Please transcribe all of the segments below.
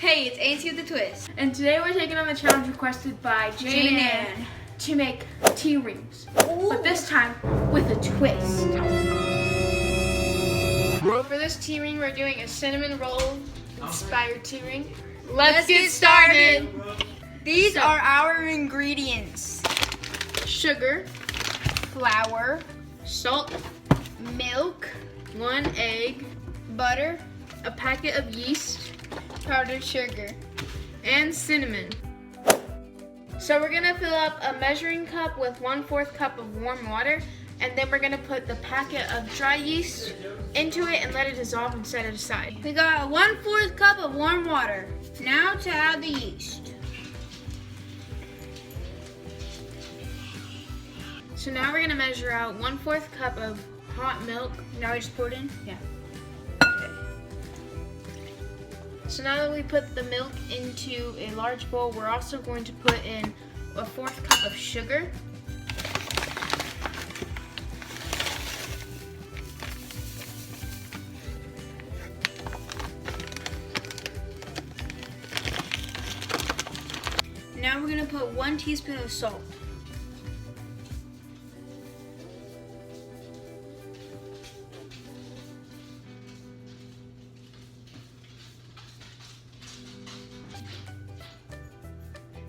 Hey, it's Auntie with the Twist. And today we're taking on the challenge requested by Jane to make tea rings. Ooh. But this time with a twist. For this tea ring, we're doing a cinnamon roll inspired tea ring. Let's get started. These are our ingredients: sugar, flour, salt, milk, 1 egg, butter, a packet of yeast, powdered sugar, and cinnamon. So we're gonna fill up a measuring cup with 1/4 cup of warm water, and then we're gonna put the packet of dry yeast into it and let it dissolve and set it aside. We got 1/4 cup of warm water. Now to add the yeast. So now we're gonna measure out 1/4 cup of hot milk. Now we just pour it in? Yeah. So now that we put the milk into a large bowl, we're also going to put in 1/4 cup of sugar. Now we're going to put 1 teaspoon of salt.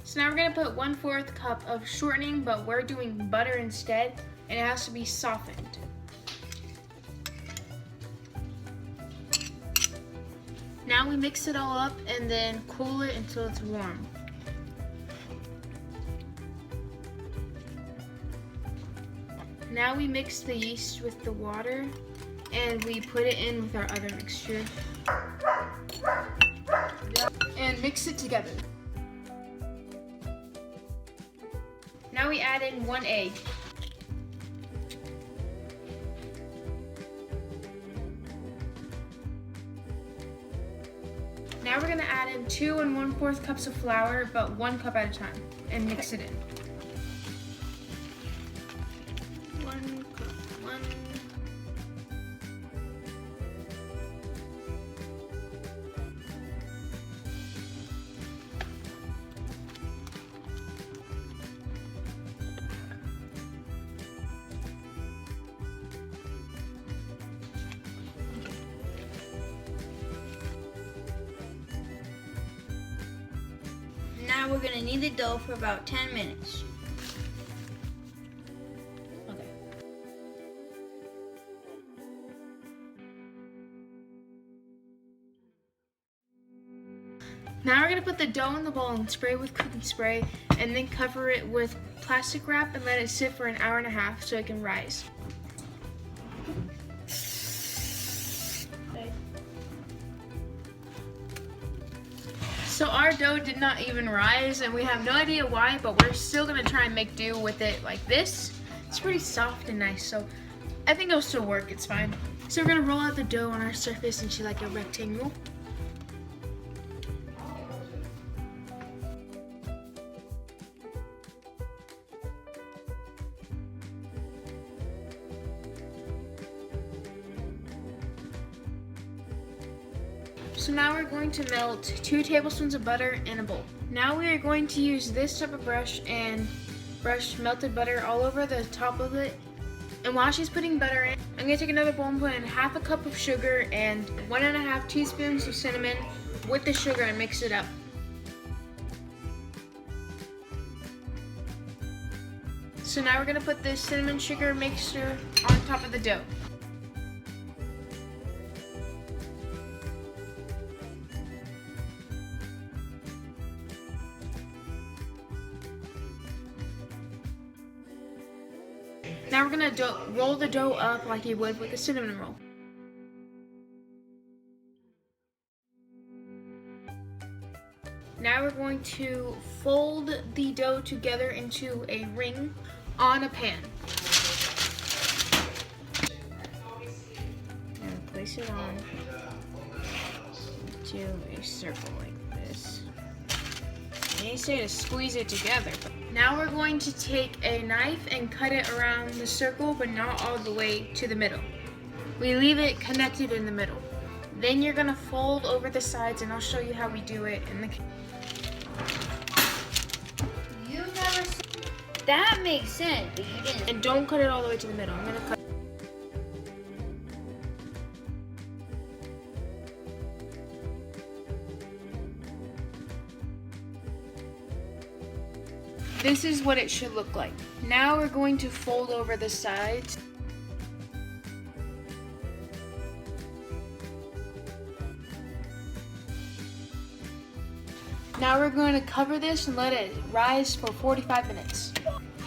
So now we're gonna put 1/4 cup of shortening, but we're doing butter instead, and it has to be softened. Now we mix it all up and then cool it until it's warm. Now we mix the yeast with the water and we put it in with our other mixture and mix it together. Now we add in 1 egg. Now we're gonna add in 2 1/4 cups of flour, but 1 cup at a time, and mix it in. 1 cup, 1. Now we're going to knead the dough for about 10 minutes. Okay. Now we're going to put the dough in the bowl and spray with cooking spray, and then cover it with plastic wrap and let it sit for 1.5 hours so it can rise. So our dough did not even rise, and we have no idea why, but we're still gonna try and make do with it like this. It's pretty soft and nice, so I think it'll still work, it's fine. So we're gonna roll out the dough on our surface into like a rectangle. So now we're going to melt 2 tablespoons of butter in a bowl. Now we are going to use this type of brush and brush melted butter all over the top of it. And while she's putting butter in, I'm gonna take another bowl and put in 1/2 cup of sugar and 1.5 teaspoons of cinnamon with the sugar and mix it up. So now we're gonna put this cinnamon sugar mixture on top of the dough. Now we're gonna roll the dough up like you would with a cinnamon roll. Now we're going to fold the dough together into a ring on a pan. And place it on to a circle like this. They say to squeeze it together. Now we're going to take a knife and cut it around the circle, but not all the way to the middle. We leave it connected in the middle. Then you're gonna fold over the sides, and I'll show you how we do it in the. You never said that makes sense, but you didn't. And don't cut it all the way to the middle. I'm gonna cut. This is what it should look like. Now we're going to fold over the sides. Now we're going to cover this and let it rise for 45 minutes.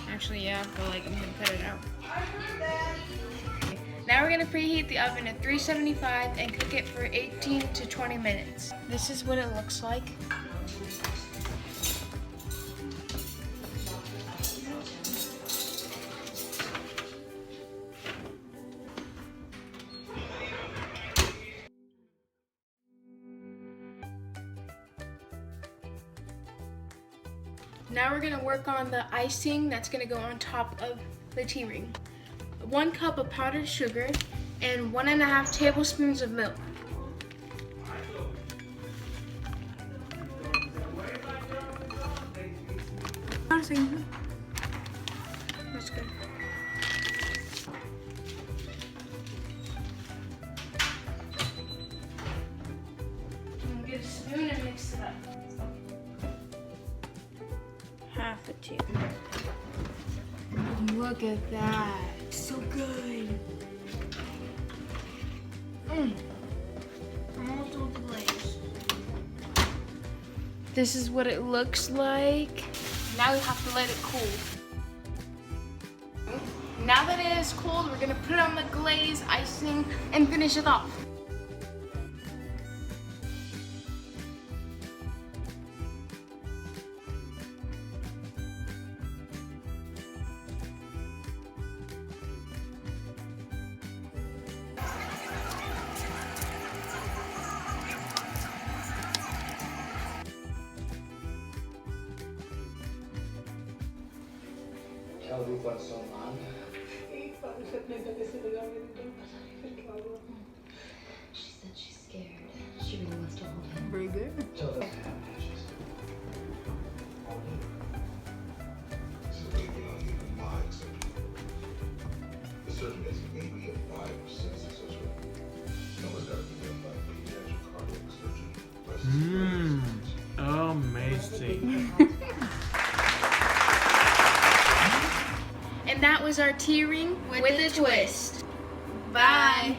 Actually, yeah, but like I'm gonna cut it out. Now we're gonna preheat the oven at 375 and cook it for 18 to 20 minutes. This is what it looks like. Now we're gonna work on the icing that's gonna go on top of the tea ring. 1 cup of powdered sugar and 1.5 tablespoons of milk. That's good. I'm gonna get a spoon and mix it up. Half a tube. Look at that. So good. Almost all the glaze. This is what it looks like. Now we have to let it cool. Now that it is cold, we're gonna put on the glaze, icing, and finish it off. She said she's scared. She really wants to hold him. Very good. The surgeon is maybe a 5% success rate. Someone's got to be done by a pediatric cardiac surgeon. Amazing. And that was our tea ring with a twist. Bye.